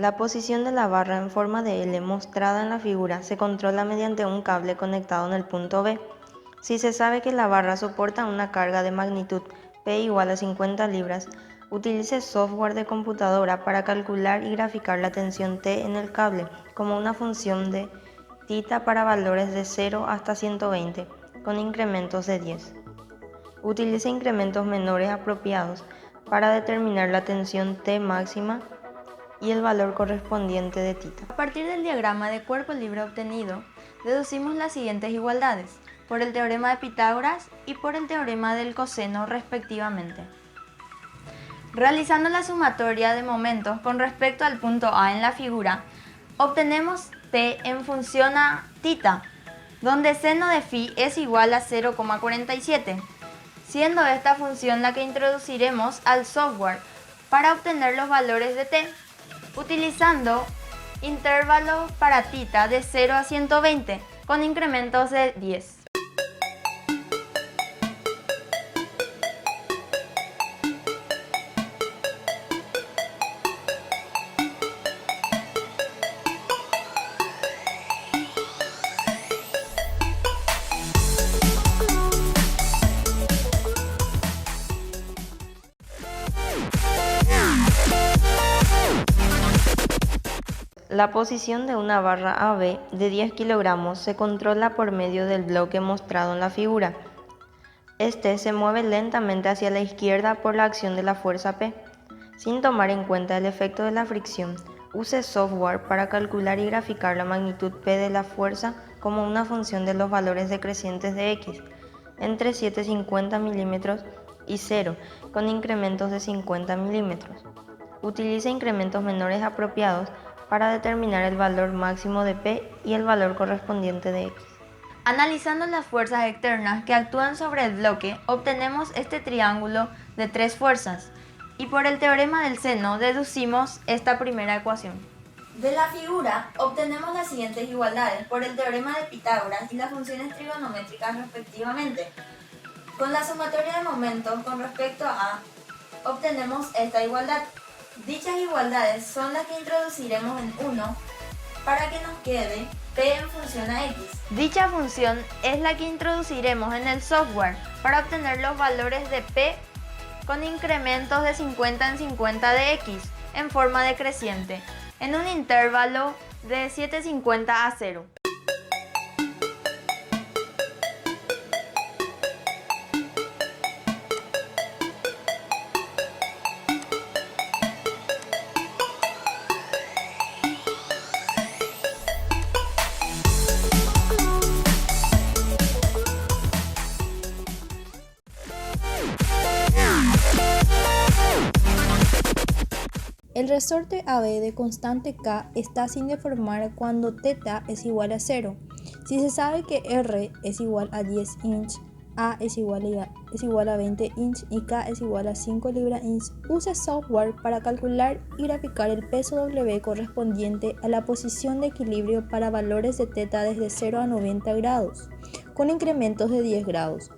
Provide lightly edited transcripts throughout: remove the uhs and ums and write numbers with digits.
La posición de la barra en forma de L mostrada en la figura se controla mediante un cable conectado en el punto B. Si se sabe que la barra soporta una carga de magnitud P igual a 50 libras, utilice software de computadora para calcular y graficar la tensión T en el cable como una función de θ para valores de 0 hasta 120, con incrementos de 10. Utilice incrementos menores apropiados para determinar la tensión T máxima y el valor correspondiente de θ. A partir del diagrama de cuerpo libre obtenido, deducimos las siguientes igualdades, por el teorema de Pitágoras y por el teorema del coseno respectivamente. Realizando la sumatoria de momentos con respecto al punto A en la figura, obtenemos T en función a θ, donde seno de φ es igual a 0,47, siendo esta función la que introduciremos al software para obtener los valores de T, utilizando intervalos para θ de 0 a 120 con incrementos de 10. La posición de una barra AB de 10 kilogramos se controla por medio del bloque mostrado en la figura. Este se mueve lentamente hacia la izquierda por la acción de la fuerza P. Sin tomar en cuenta el efecto de la fricción, use software para calcular y graficar la magnitud P de la fuerza como una función de los valores decrecientes de X, entre 750 mm y 0, con incrementos de 50 mm. Utilice incrementos menores apropiados para determinar el valor máximo de P y el valor correspondiente de X. Analizando las fuerzas externas que actúan sobre el bloque, obtenemos este triángulo de tres fuerzas, y por el teorema del seno deducimos esta primera ecuación. De la figura obtenemos las siguientes igualdades por el teorema de Pitágoras y las funciones trigonométricas respectivamente. Con la sumatoria de momentos con respecto a A, obtenemos esta igualdad. Dichas igualdades son las que introduciremos en 1 para que nos quede P en función a X. Dicha función es la que introduciremos en el software para obtener los valores de P con incrementos de 50 en 50 de X en forma decreciente, en un intervalo de 750 a 0. El resorte AB de constante K está sin deformar cuando θ es igual a 0. Si se sabe que R es igual a 10 inch, A es igual a 20 inch y K es igual a 5 libras inch, use software para calcular y graficar el peso W correspondiente a la posición de equilibrio para valores de θ desde 0 a 90 grados, con incrementos de 10 grados.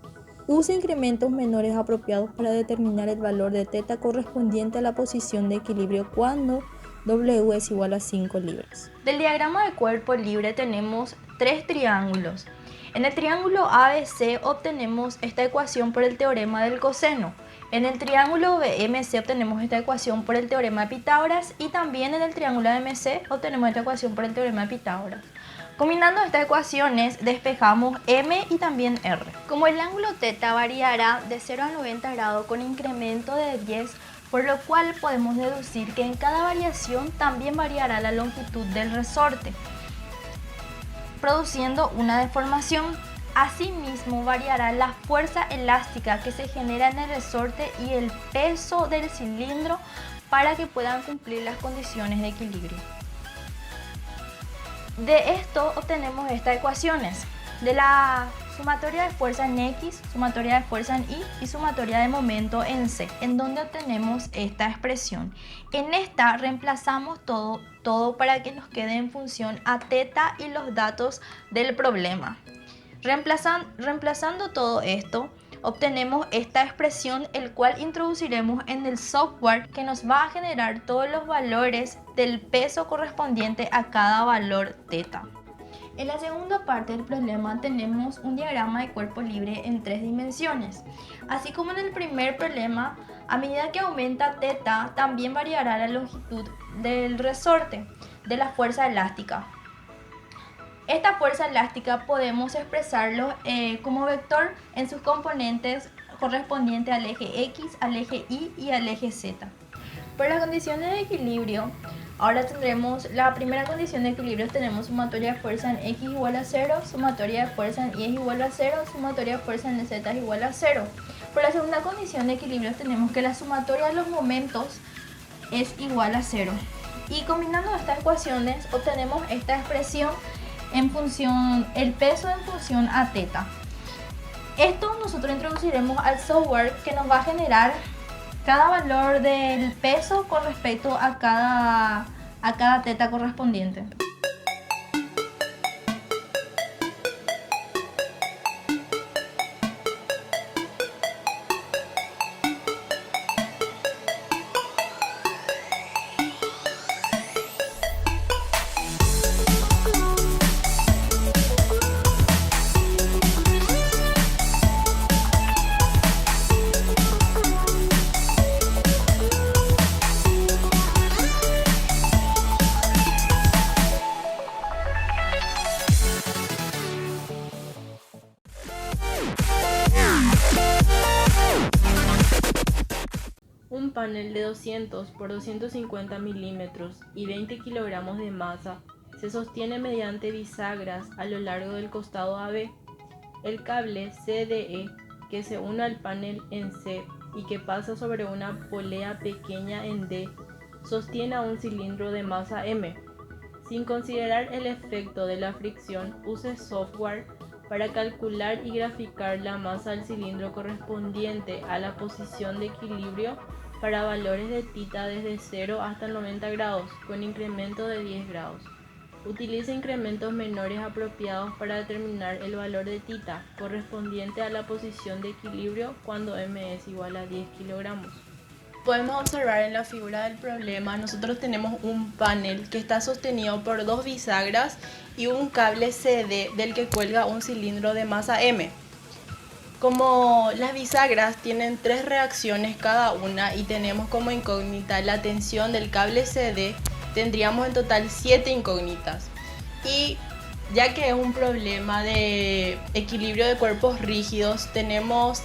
Use incrementos menores apropiados para determinar el valor de θ correspondiente a la posición de equilibrio cuando W es igual a 5 libras. Del diagrama de cuerpo libre tenemos tres triángulos. En el triángulo ABC obtenemos esta ecuación por el teorema del coseno. En el triángulo BMC obtenemos esta ecuación por el teorema de Pitágoras y también en el triángulo AMC obtenemos esta ecuación por el teorema de Pitágoras. Combinando estas ecuaciones despejamos M y también R. Como el ángulo θ variará de 0 a 90 grados con incremento de 10, por lo cual podemos deducir que en cada variación también variará la longitud del resorte, produciendo una deformación. Asimismo variará la fuerza elástica que se genera en el resorte y el peso del cilindro para que puedan cumplir las condiciones de equilibrio. De esto obtenemos estas ecuaciones, de la sumatoria de fuerza en X, sumatoria de fuerza en Y y sumatoria de momento en C, en donde obtenemos esta expresión. En esta reemplazamos todo para que nos quede en función a θ y los datos del problema. Reemplazando todo esto, obtenemos esta expresión, el cual introduciremos en el software que nos va a generar todos los valores del peso correspondiente a cada valor θ. En la segunda parte del problema tenemos un diagrama de cuerpo libre en 3 dimensiones. Así como en el primer problema, a medida que aumenta θ, también variará la longitud del resorte de la fuerza elástica. Esta fuerza elástica podemos expresarlo como vector en sus componentes correspondientes al eje X, al eje Y y al eje Z. Por las condiciones de equilibrio, ahora tendremos la primera condición de equilibrio, tenemos sumatoria de fuerza en X igual a 0, sumatoria de fuerza en Y es igual a 0, sumatoria de fuerza en Z es igual a 0. Por la segunda condición de equilibrio tenemos que la sumatoria de los momentos es igual a 0. Y combinando estas ecuaciones obtenemos esta expresión en función, el peso en función a θ. Esto nosotros introduciremos al software que nos va a generar cada valor del peso con respecto a cada θ correspondiente. Un panel de 200 por 250 milímetros y 20 kilogramos de masa se sostiene mediante bisagras a lo largo del costado AB. El cable CDE que se une al panel en C y que pasa sobre una polea pequeña en D sostiene a un cilindro de masa M. Sin considerar el efecto de la fricción, use software para calcular y graficar la masa del cilindro correspondiente a la posición de equilibrio para valores de θ desde 0 hasta 90 grados, con incremento de 10 grados. Utilice incrementos menores apropiados para determinar el valor de θ correspondiente a la posición de equilibrio cuando m es igual a 10 kilogramos. Podemos observar en la figura del problema, nosotros tenemos un panel que está sostenido por 2 bisagras y un cable CD del que cuelga un cilindro de masa M. Como las bisagras tienen 3 reacciones cada una y tenemos como incógnita la tensión del cable CD, tendríamos en total 7 incógnitas. Y ya que es un problema de equilibrio de cuerpos rígidos, tenemos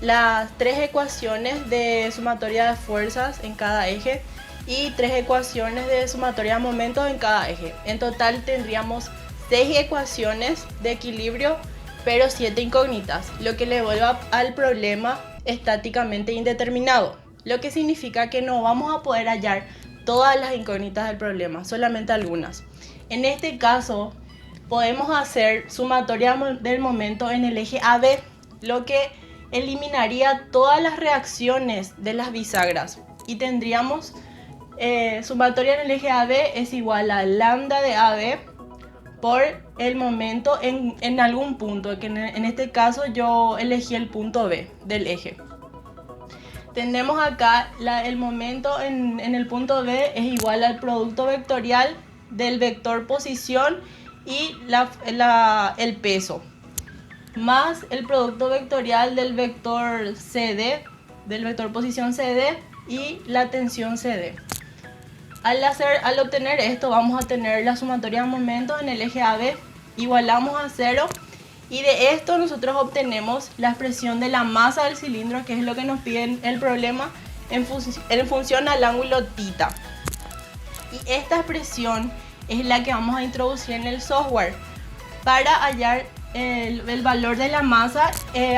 las 3 ecuaciones de sumatoria de fuerzas en cada eje y 3 ecuaciones de sumatoria de momentos en cada eje. En total tendríamos 6 ecuaciones de equilibrio, pero 7 incógnitas, lo que le vuelve al problema estáticamente indeterminado, lo que significa que no vamos a poder hallar todas las incógnitas del problema, solamente algunas. En este caso podemos hacer sumatoria del momento en el eje AB, lo que eliminaría todas las reacciones de las bisagras y tendríamos sumatoria en el eje AB es igual a lambda de AB por el momento en algún punto, que en este caso yo elegí el punto B del eje. Tenemos acá el momento en el punto B es igual al producto vectorial del vector posición y el peso, más el producto vectorial del vector CD, del vector posición CD y la tensión CD. Al obtener esto vamos a tener la sumatoria de momentos en el eje AB, igualamos a 0 y de esto nosotros obtenemos la expresión de la masa del cilindro, que es lo que nos pide el problema en función al ángulo θ. Y esta expresión es la que vamos a introducir en el software para hallar el valor de la masa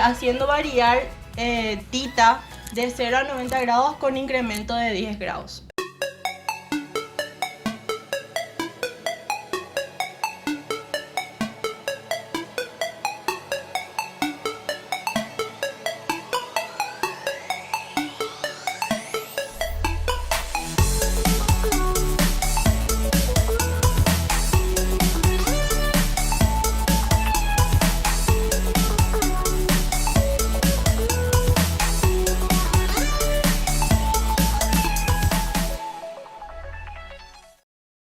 haciendo variar θ de 0 a 90 grados con incremento de 10 grados.